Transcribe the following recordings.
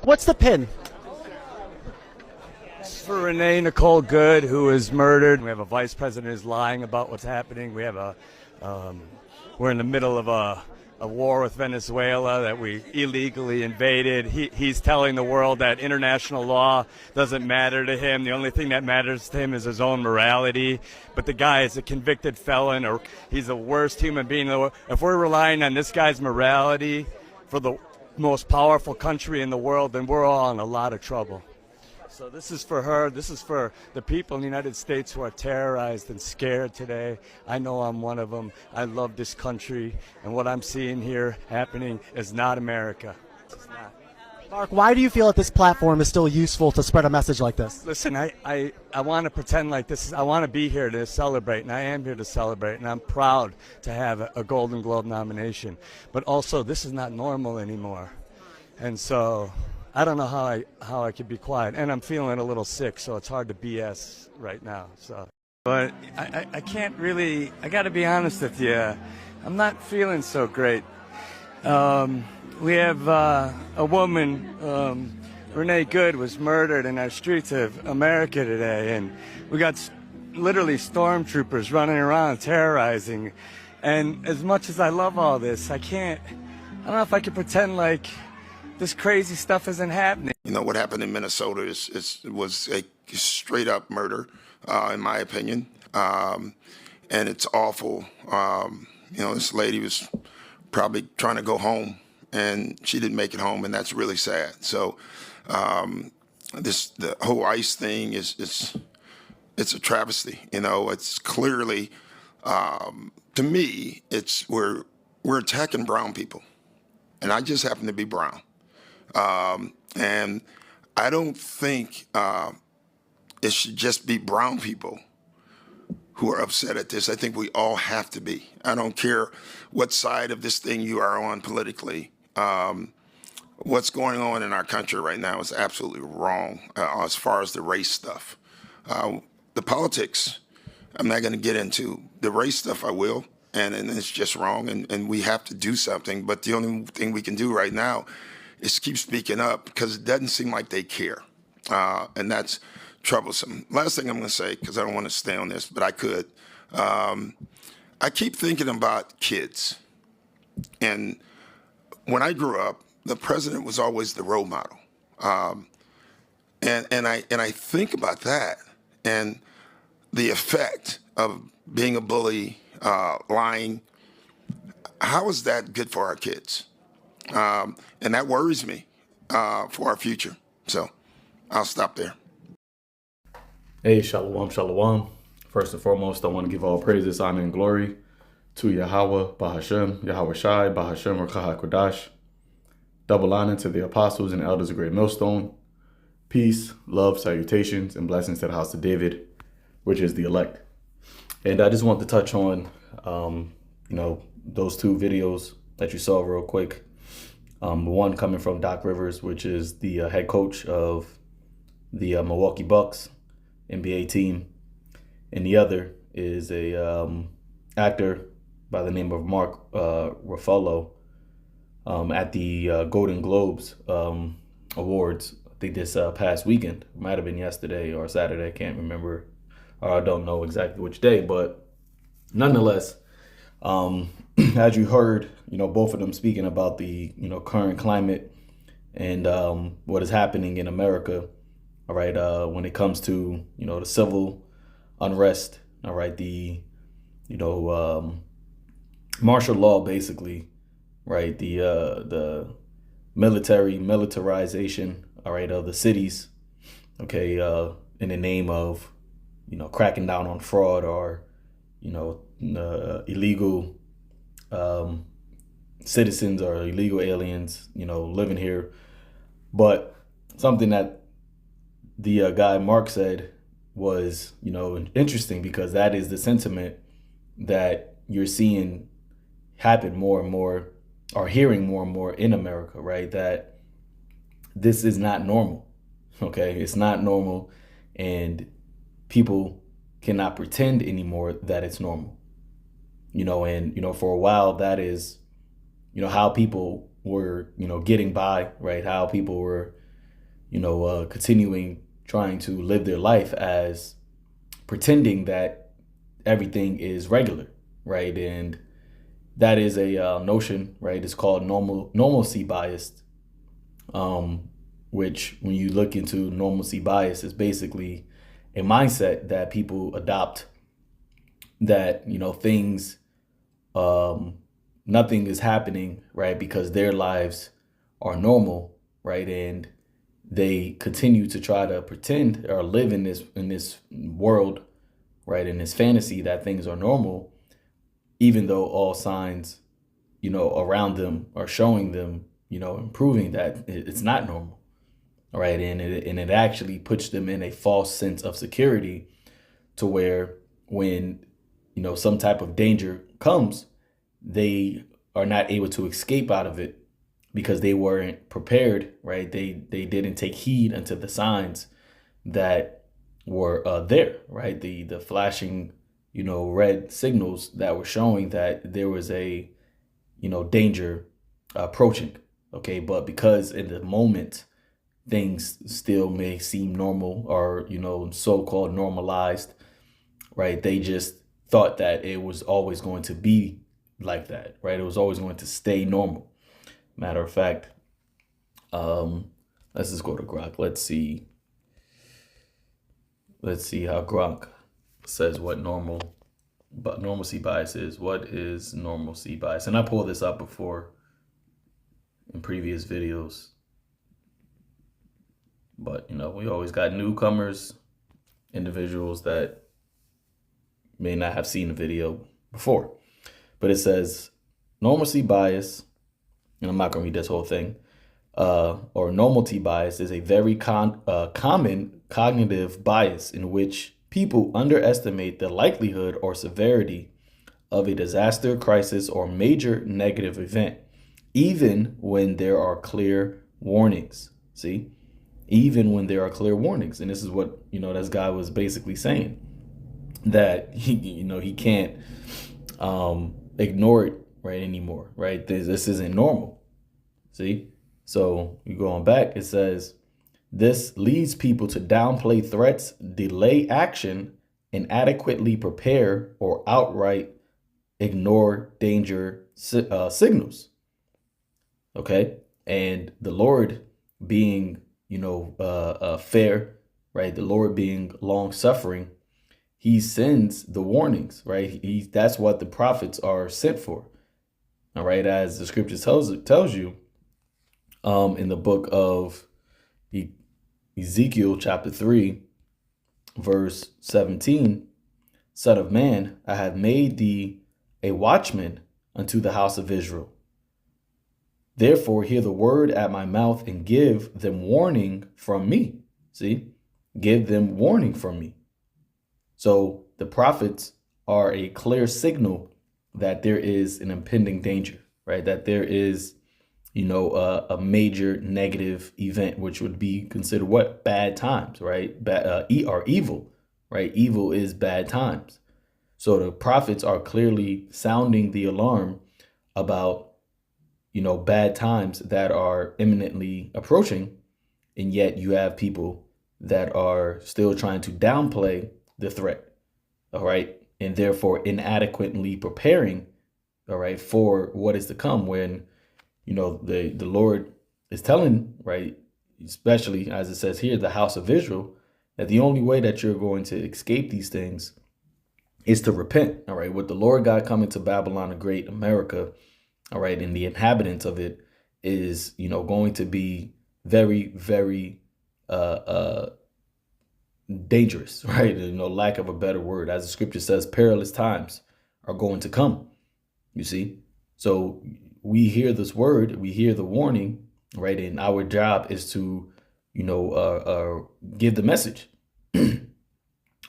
What's the pin? For Renee Nicole Good, who was murdered. We have a vice president who's lying about what's happening. We have we're in the middle of a war with Venezuela that we illegally invaded. He's telling the world that international law doesn't matter to him. The only thing that matters to him is his own morality. But the guy is a convicted felon, or he's the worst human being in the world. If we're relying on this guy's morality for the most powerful country in the world, then we're all in a lot of trouble. So this is for her. This is for the people in the United States who are terrorized and scared today. I know I'm one of them. I love this country, and what I'm seeing here happening is not America. It's not. Mark, why do you feel that this platform is still useful to spread a message like this? Listen, I want to pretend like this. I want to be here to celebrate, and I am here to celebrate, and I'm proud to have a Golden Globe nomination. But also, this is not normal anymore, and so I don't know how I could be quiet, and I'm feeling a little sick, so it's hard to BS right now. So, but I can't really. I got to be honest with you. I'm not feeling so great. We have a woman, Renee Good, was murdered in our streets of America today, and we got literally stormtroopers running around terrorizing. And as much as I love all this, I don't know if I can pretend like this crazy stuff isn't happening. You know, what happened in Minnesota was a straight up murder, in my opinion. And it's awful. You know, this lady was probably trying to go home, and she didn't make it home, and that's really sad. So the whole ICE thing it's a travesty. You know, it's clearly, to me, we're attacking brown people, and I just happen to be brown. And I don't think it should just be brown people who are upset at this. I think we all have to be. I don't care what side of this thing you are on politically. What's going on in our country right now is absolutely wrong as far as the race stuff. The politics, I'm not going to get into. The race stuff I will, and it's just wrong, and we have to do something. But the only thing we can do right now is keep speaking up, because it doesn't seem like they care, and that's troublesome. Last thing I'm going to say, because I don't want to stay on this, but I could. I keep thinking about kids, and when I grew up, the president was always the role model, and I think about that and the effect of being a bully, lying. How is that good for our kids? And that worries me for our future. So I'll stop there. Hey, shalom, shalom. First and foremost, I want to give all praises, honor, and glory to Yahweh, Bahashem, Yahweh Shai, Bahashem, Rakah HaKodash. Double honor to the apostles and elders of Great Millstone. Peace, love, salutations, and blessings to the house of David, which is the elect. And I just want to touch on, those two videos that you saw real quick. One coming from Doc Rivers, which is the head coach of the Milwaukee Bucks NBA team. And the other is a actor by the name of Mark Ruffalo at the Golden Globes Awards. I think this past weekend. It might have been yesterday or Saturday. I can't remember. Or I don't know exactly which day. But nonetheless, as you heard, both of them speaking about the, current climate and what is happening in America, all right, when it comes to, the civil unrest, all right, the, martial law, basically, right, the militarization, all right, of the cities, okay, in the name of, cracking down on fraud or, illegal citizens or illegal aliens, living here. But something that the guy Mark said was, interesting, because that is the sentiment that you're seeing happen more and more, or hearing more and more in America, right? That this is not normal, okay? It's not normal, and people cannot pretend anymore that it's normal. For a while, that is, how people were, getting by, right? How people were, continuing trying to live their life as pretending that everything is regular, right? And that is a notion, right? It's called normalcy bias, which when you look into normalcy bias is basically a mindset that people adopt that, things, nothing is happening, right? Because their lives are normal, right? And they continue to try to pretend or live in this world, right? In this fantasy that things are normal, even though all signs, around them are showing them, improving that it's not normal, right? And it actually puts them in a false sense of security to where when, some type of danger comes, they are not able to escape out of it because they weren't prepared, right? They didn't take heed unto the signs that were there, right? The flashing, red signals that were showing that there was a, danger approaching. Okay, but because in the moment things still may seem normal or, so-called normalized, right? They just thought that it was always going to be like that, right? It was always going to stay normal. Matter of fact, let's just go to Grok. Let's see how Grok says what normalcy bias is. What is normalcy bias? And I pulled this up before in previous videos, but we always got newcomers, individuals that may not have seen the video before. But it says normalcy bias, and I'm not going to read this whole thing, or normalcy bias is a very common cognitive bias in which people underestimate the likelihood or severity of a disaster, crisis, or major negative event, even when there are clear warnings. See? Even when there are clear warnings. And this is what, this guy was basically saying, that he can't ignore it, right, anymore, right? This isn't normal. See? So you go on back, it says, this leads people to downplay threats, delay action, inadequately prepare, or outright ignore danger signals. Okay? And the Lord being, fair, right? The Lord being long suffering, he sends the warnings, right? That's what the prophets are sent for. All right, as the scripture tells you, in the book of Ezekiel chapter 3, verse 17, Son of man, I have made thee a watchman unto the house of Israel. Therefore, hear the word at my mouth and give them warning from me. See, give them warning from me. So the prophets are a clear signal that there is an impending danger, right? That there is, a major negative event, which would be considered what? Bad times, right? Or evil, right? Evil is bad times. So the prophets are clearly sounding the alarm about, bad times that are imminently approaching. And yet you have people that are still trying to downplay the threat, all right? And therefore inadequately preparing, all right, for what is to come when, the Lord is telling, right, especially as it says here, the house of Israel, that the only way that you're going to escape these things is to repent, all right? With the Lord God coming to Babylon, the great America, all right, and the inhabitants of it is, going to be very, very dangerous, right? Lack of a better word. As the scripture says, perilous times are going to come, you see? So we hear this word, we hear the warning, right? And our job is to, give the message,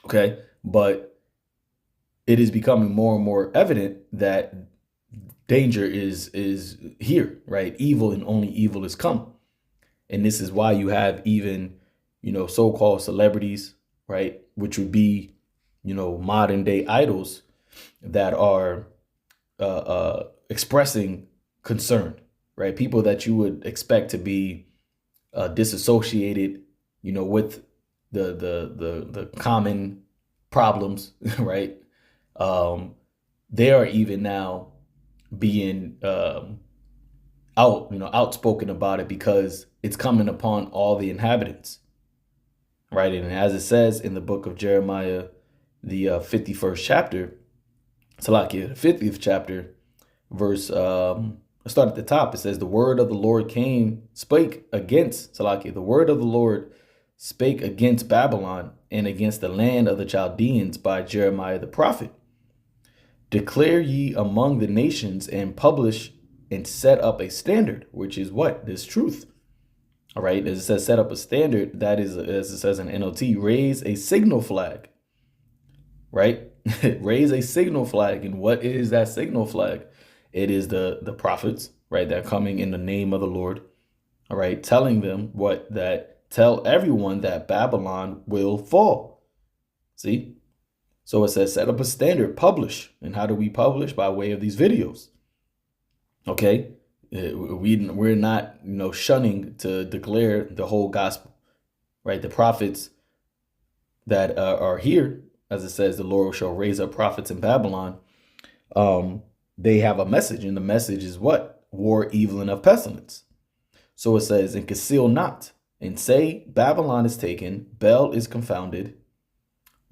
okay? But it is becoming more and more evident that danger is here, right? Evil and only evil is come. And this is why you have even, so-called celebrities, right? Which would be, modern day idols that are expressing concern, right? People that you would expect to be disassociated, with the common problems, right? They are even now being outspoken about it because it's coming upon all the inhabitants, right? And as it says in the book of Jeremiah, the 51st chapter, Salakia, the 50th chapter, verse, let's start at the top. It says, the word of the Lord spake against, Salakia, the word of the Lord spake against Babylon and against the land of the Chaldeans by Jeremiah the prophet. Declare ye among the nations and publish and set up a standard, which is what? This truth. All right. As it says, set up a standard, that is, as it says in NLT, raise a signal flag, right? Raise a signal flag. And what is that signal flag? It is the prophets, right? That are coming in the name of the Lord. All right. Telling them tell everyone that Babylon will fall. See? So it says, set up a standard, publish. And how do we publish? By way of these videos. Okay. We're not, shunning to declare the whole gospel, right? The prophets that are here, as it says, the Lord shall raise up prophets in Babylon. They have a message, and the message is what? War, evil, and of pestilence. So it says, and conceal not, and say, Babylon is taken, Bel is confounded,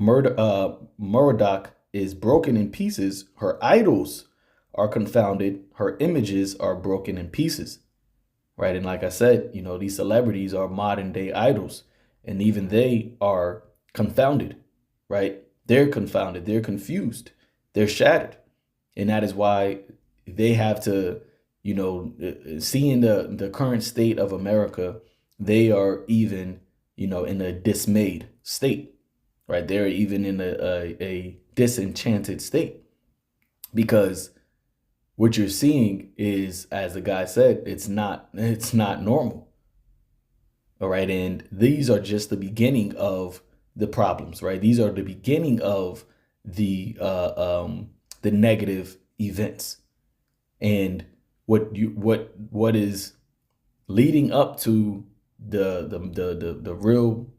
Merodach is broken in pieces, her idols are confounded, her images are broken in pieces, right? And like I said, these celebrities are modern day idols, and even they are confounded, right? They're confounded, they're confused, they're shattered. And that is why they have to, seeing the current state of America, they are even, in a dismayed state, right? They're even in a disenchanted state, because what you're seeing is, as the guy said, it's not normal. All right. And these are just the beginning of the problems, right? These are the beginning of the negative events. And what is leading up to the real,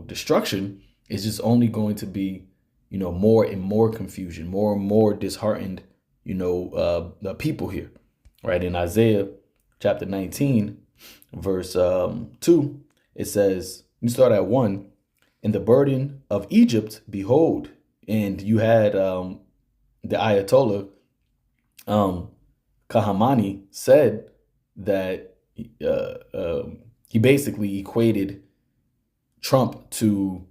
destruction is just only going to be, more and more confusion, more and more disheartened, the people here, right? In Isaiah chapter 19, verse 2, it says, you start at 1, and the burden of Egypt, behold, and you had the Ayatollah Kahamani said that he basically equated Trump to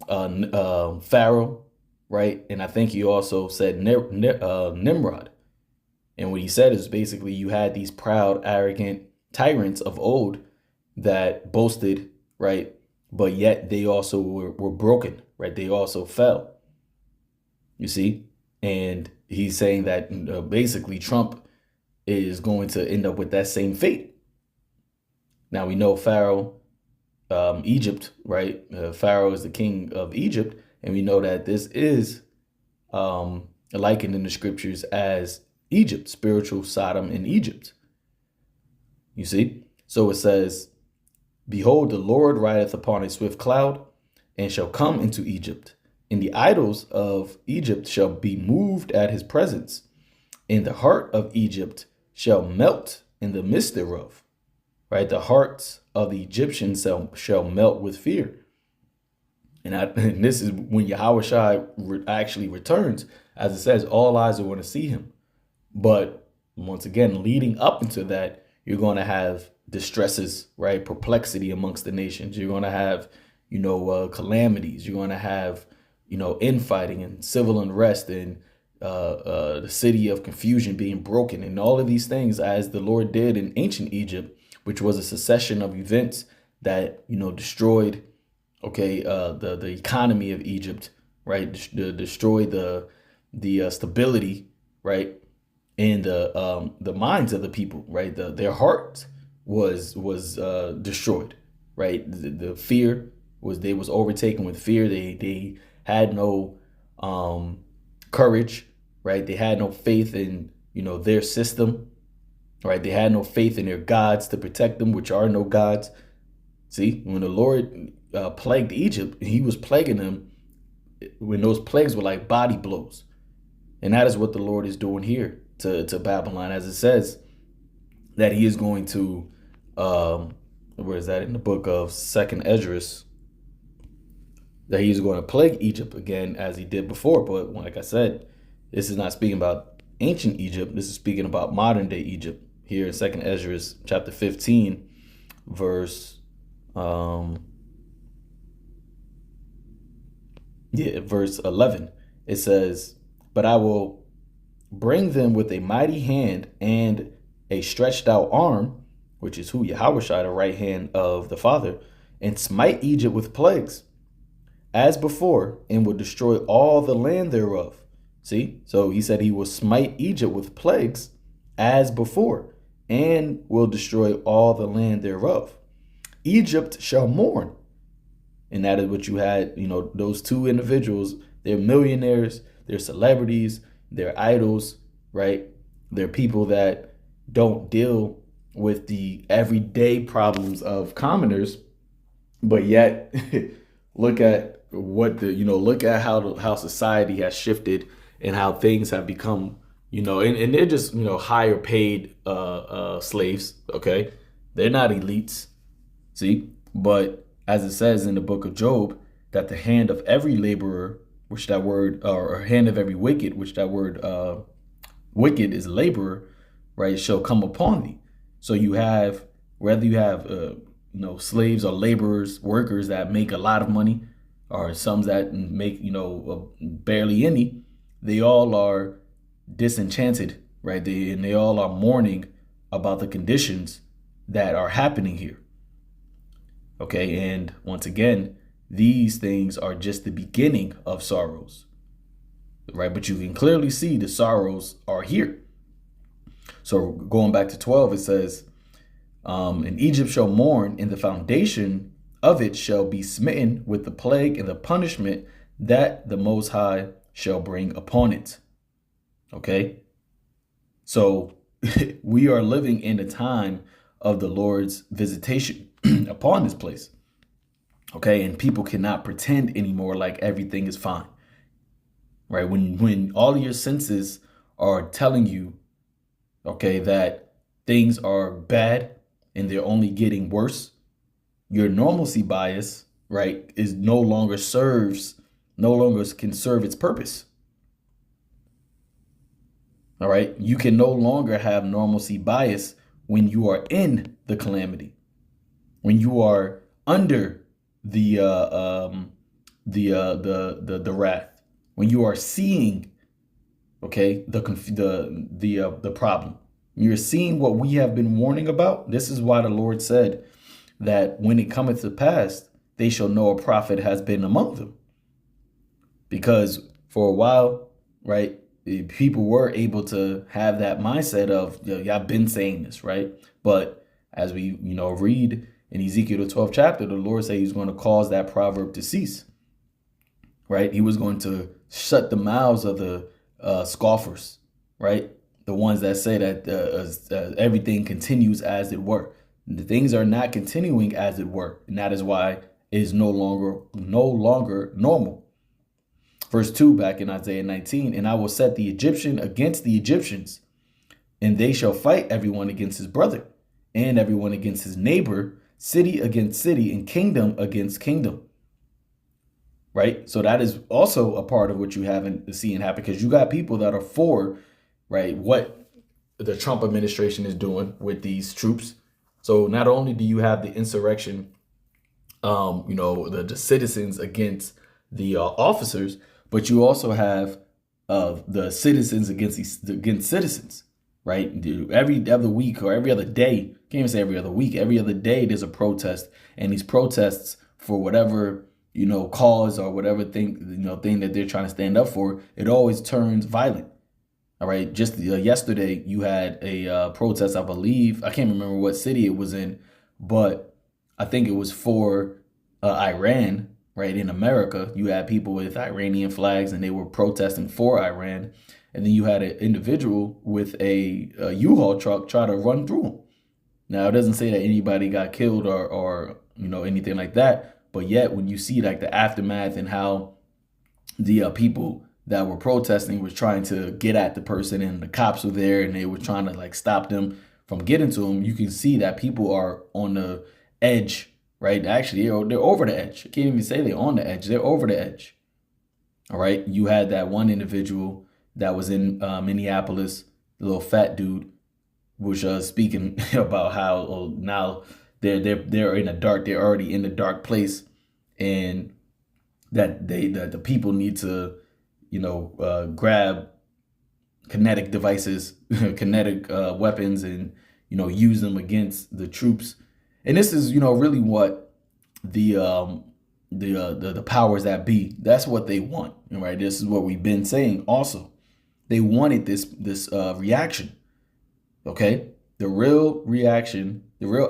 Pharaoh, right? And I think he also said Nimrod. And what he said is basically you had these proud, arrogant tyrants of old that boasted, right? But yet they also were broken, right? They also fell, you see? And he's saying that basically Trump is going to end up with that same fate. Now we know Pharaoh, Egypt, right? Pharaoh is the king of Egypt. And we know that this is likened in the scriptures as Egypt, spiritual Sodom in Egypt. You see? So it says, behold, the Lord rideth upon a swift cloud and shall come into Egypt. And the idols of Egypt shall be moved at his presence. And the heart of Egypt shall melt in the midst thereof. Right? The hearts of the Egyptians shall melt with fear. And this is when Yahushua actually returns. As it says, all eyes are going to see him. But once again, leading up into that, you're going to have distresses, right? Perplexity amongst the nations. You're going to have, calamities. You're going to have, infighting and civil unrest and the city of confusion being broken. And all of these things, as the Lord did in ancient Egypt, which was a succession of events that, destroyed the economy of Egypt, right? Destroy the stability, right? And the minds of the people, right? Their heart was destroyed, right? The fear they was overtaken with fear. They had no courage, right? They had no faith in their system, right? They had no faith in their gods to protect them, which are no gods. See, when the Lord plagued Egypt, he was plaguing them when those plagues were like body blows. And that is what the Lord is doing here to Babylon, as it says that he is going to, where is that in the book of Second Esdras, that he is going to plague Egypt again as he did before. But like I said, this is not speaking about ancient Egypt. This is speaking about modern day Egypt here in Second Esdras chapter 15, verse verse 11. It says, "But I will bring them with a mighty hand and a stretched out arm," which is who? Yahweh, the right hand of the Father, "and smite Egypt with plagues as before, and will destroy all the land thereof." See, so he said he will smite Egypt with plagues as before, and will destroy all the land thereof. Egypt shall mourn. And that is what you had, those two individuals. They're millionaires, they're celebrities, they're idols, right? They're people that don't deal with the everyday problems of commoners, but yet look at look at how society has shifted and how things have become, and they're just, higher paid slaves, okay? They're not elites, see? But as it says in the book of Job, that the hand of every laborer, which that word, or hand of every wicked, which that word wicked is laborer, right, shall come upon thee. So you have, whether you have, slaves or laborers, workers that make a lot of money, or some that make, barely any, they all are disenchanted, right? They all are mourning about the conditions that are happening here. Okay, and once again, these things are just the beginning of sorrows, right? But you can clearly see the sorrows are here. So going back to 12, it says, "And Egypt shall mourn, and the foundation of it shall be smitten with the plague and the punishment that the Most High shall bring upon it." Okay, so we are living in a time of the Lord's visitation upon this place. Okay, and people cannot pretend anymore like everything is fine, right? When all of your senses are telling you, okay, that things are bad and they're only getting worse, your normalcy bias, right, is no longer can serve its purpose. All right, you can no longer have normalcy bias when you are in the calamity, when you are under the wrath, when you are seeing, okay, the problem. You're seeing what we have been warning about. This is why the Lord said that when it cometh to pass, they shall know a prophet has been among them. Because for a while, right, people were able to have that mindset of, y'all been saying this, right? But as we, read in Ezekiel the 12th chapter, the Lord said he's going to cause that proverb to cease, right? He was going to shut the mouths of the scoffers, right? The ones that say that everything continues as it were. The things are not continuing as it were, and that is why it is no longer normal. Verse 2 back in Isaiah 19, "And I will set the Egyptian against the Egyptians, and they shall fight everyone against his brother, and everyone against his neighbor, city against city, and kingdom against kingdom." Right? So that is also a part of what you haven't seen happen, because you got people that are for, right, what the Trump administration is doing with these troops. So not only do you have the insurrection, the citizens against the officers, but you also have the citizens against citizens, right? Every other week or every other day, can't even say every other week, every other day there's a protest, and these protests for whatever, cause or whatever thing that they're trying to stand up for, it always turns violent. All right. Just yesterday, you had a protest, I believe. I can't remember what city it was in, but I think it was for Iran, right? In America, you had people with Iranian flags and they were protesting for Iran. And then you had an individual with a U-Haul truck try to run through them. Now, it doesn't say that anybody got killed or anything like that. But yet, when you see like the aftermath and how the people that were protesting was trying to get at the person and the cops were there and they were trying to like stop them from getting to him, you can see that people are on the edge, right? Actually, they're over the edge. I can't even say they're on the edge. They're over the edge. All right. You had that one individual that was in Minneapolis, the little fat dude, was speaking about how now they're in a dark, they're already in the dark place, and that the people need to, grab kinetic devices, kinetic weapons, and use them against the troops. And this is really what the powers that be, that's what they want, right? This is what we've been saying. Also, they wanted this reaction. Okay, the real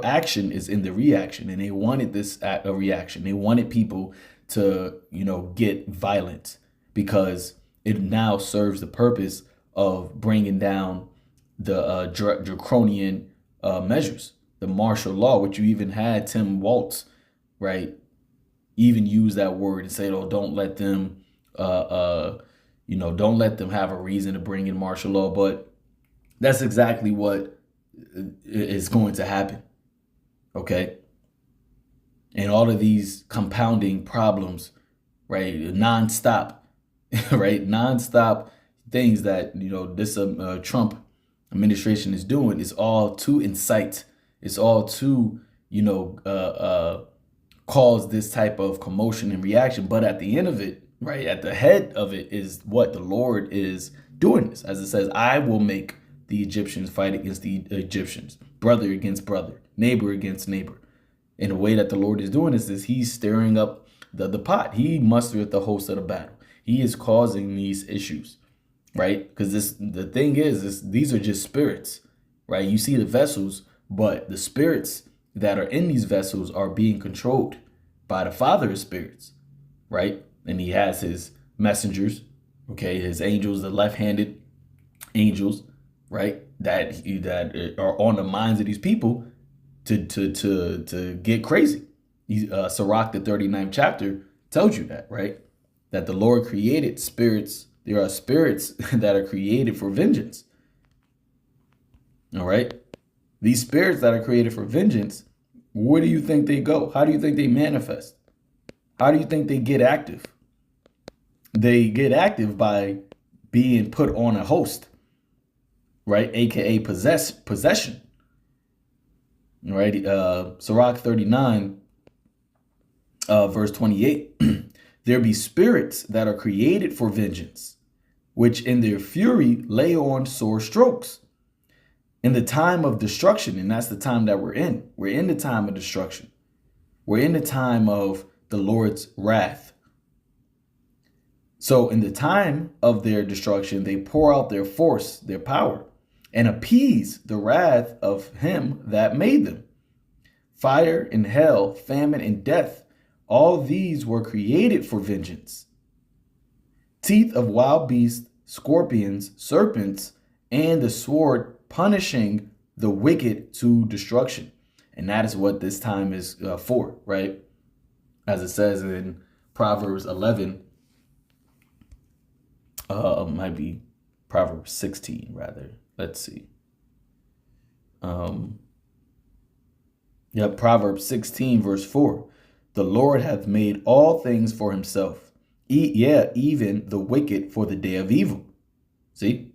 action is in the reaction, and they wanted this a reaction. They wanted people to get violent because it now serves the purpose of bringing down the draconian measures, the martial law, which you even had Tim Waltz, right, even use that word and say, oh, don't let them don't let them have a reason to bring in martial law. But that's exactly what is going to happen. Okay. And all of these compounding problems, right? Nonstop, right? Nonstop things that, this Trump administration is doing is all to incite. It's all to, cause this type of commotion and reaction. But at the end of it, right, at the head of it is what the Lord is doing this. As it says, I will make the Egyptians fight against the Egyptians, brother against brother, neighbor against neighbor. And the way that the Lord is doing this is he's stirring up the pot. He mustered the host of the battle. He is causing these issues, right? Because the thing is these are just spirits, right? You see the vessels, but the spirits that are in these vessels are being controlled by the Father of spirits, right? And he has his messengers, okay, his angels, the left-handed angels, right, that are on the minds of these people to get crazy. Sirach, the 39th chapter, tells you that, right? That the Lord created spirits. There are spirits that are created for vengeance. All right. These spirits that are created for vengeance, where do you think they go? How do you think they manifest? How do you think they get active? They get active by being put on a host, right? AKA possession. Right? Sirach 39, verse 28. There be spirits that are created for vengeance, which in their fury lay on sore strokes. In the time of destruction, and that's the time that we're in. We're in the time of destruction. We're in the time of the Lord's wrath. So in the time of their destruction, they pour out their force, their power, and appease the wrath of him that made them. Fire and hell, famine and death, all these were created for vengeance. Teeth of wild beasts, scorpions, serpents, and the sword punishing the wicked to destruction. And that is what this time is for, right? As it says in Proverbs 11, might be Proverbs 16 rather. Let's see. Proverbs 16 verse 4. The Lord hath made all things for himself. Even the wicked for the day of evil. See?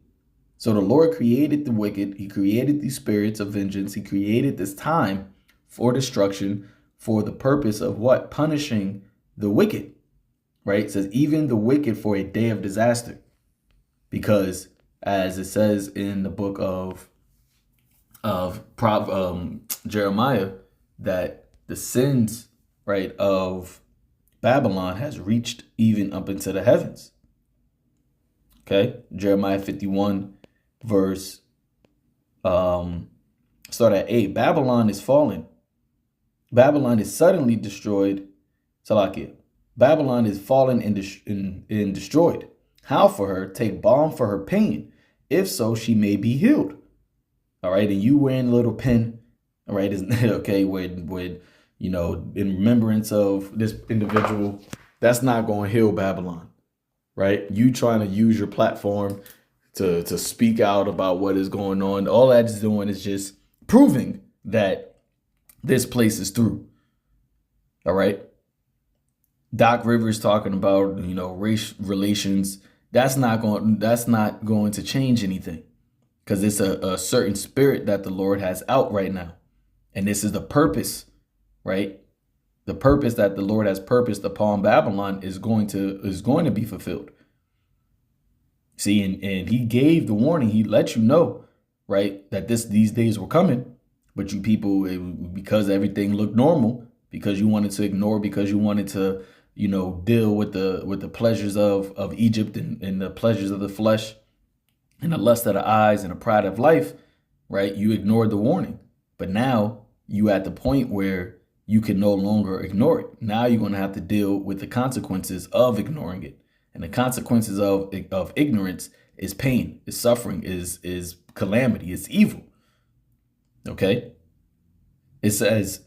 So the Lord created the wicked. He created these spirits of vengeance. He created this time for destruction for the purpose of what? Punishing the wicked, right? It says even the wicked for a day of disaster. Because as it says in the book of Jeremiah, that the sins, right, of Babylon has reached even up into the heavens. Okay, Jeremiah 51 verse start at 8. Babylon is fallen. Babylon is suddenly destroyed. Salakia. Babylon is fallen and destroyed. How for her? Take balm for her pain. If so, she may be healed. All right. And you wearing a little pin, all right, is okay, with you know, in remembrance of this individual, that's not going to heal Babylon, right? You trying to use your platform to speak out about what is going on. All that's doing is just proving that this place is through. All right. Doc Rivers talking about, you know, race relations. That's not going to change anything, because it's a certain spirit that the Lord has out right now. And this is the purpose, right? The purpose that the Lord has purposed upon Babylon is going to be fulfilled. See, and he gave the warning. He let you know, right, that these days were coming. But you people, because everything looked normal, because you wanted to ignore, because you wanted to, you know, deal with the pleasures of Egypt and the pleasures of the flesh and the lust of the eyes and the pride of life, right? You ignored the warning. But now you at the point where you can no longer ignore it. Now you're going to have to deal with the consequences of ignoring it. And the consequences of ignorance is pain, is suffering, is calamity, it's evil. Okay? It says,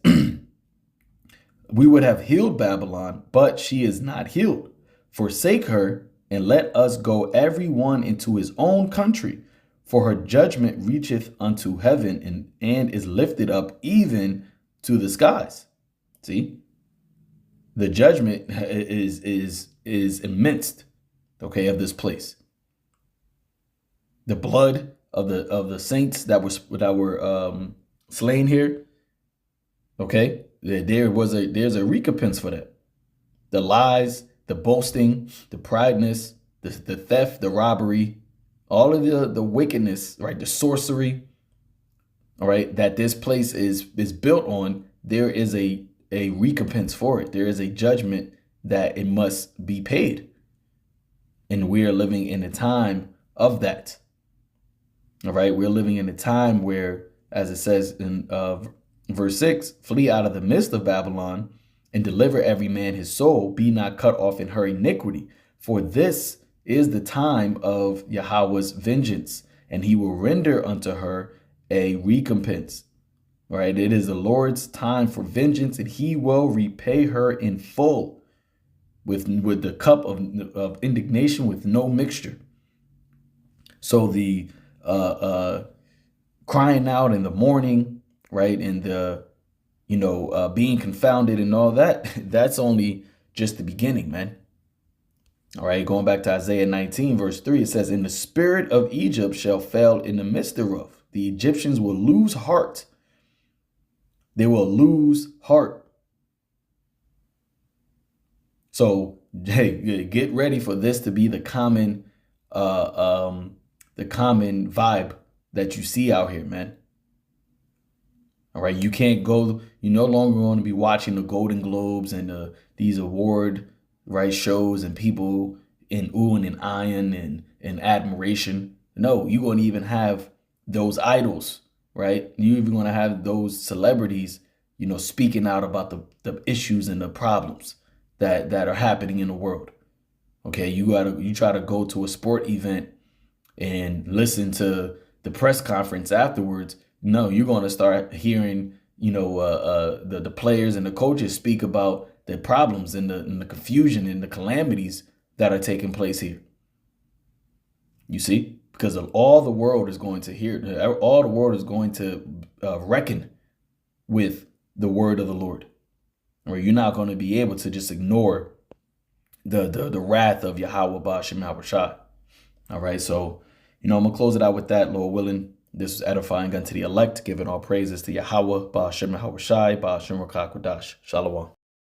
we would have healed Babylon, but she is not healed. Forsake her, and let us go every one into his own country. For her judgment reacheth unto heaven, and is lifted up even to the skies. See? The judgment is immense, okay, of this place. The blood of the saints that were slain here, okay, there's a recompense for that. The lies, the boasting, the prideness, the theft, the robbery, all of the wickedness, right, the sorcery, all right, that this place is built on. There is a recompense for it. There is a judgment that it must be paid. And we are living in a time of that. All right, we're living in a time where, as it says in verse 6, flee out of the midst of Babylon and deliver every man his soul, be not cut off in her iniquity. For this is the time of Yahweh's vengeance, and he will render unto her a recompense. All right, it is the Lord's time for vengeance, and he will repay her in full with the cup of indignation with no mixture. So the crying out in the morning, right, and the being confounded and all that, that's only just the beginning, man. All right, going back to Isaiah 19, verse 3, it says, "In the spirit of Egypt shall fail in the midst thereof. The Egyptians will lose heart. They will lose heart." So, hey, get ready for this to be the common vibe that you see out here, man. All right, you can't go. You're no longer going to be watching the Golden Globes and these award shows and people in oohing and eyeing and admiration. No, you're going to even have those idols, right? You're even going to have those celebrities, speaking out about the issues and the problems that are happening in the world. Okay, you try to go to a sport event and listen to the press conference afterwards. No, you're going to start hearing, the players and the coaches speak about the problems and the confusion and the calamities that are taking place here. You see, because of all the world is going to hear, all the world is going to reckon with the word of the Lord. Or you're not going to be able to just ignore the wrath of Yahweh Ba'ashem Yahushai. All right, so I'm gonna close it out with that, Lord willing. This was edifying unto the elect, giving all praises to Yahweh Ba'ashem Yahushai, Ba'ashem Rakah Kodash. Shalom.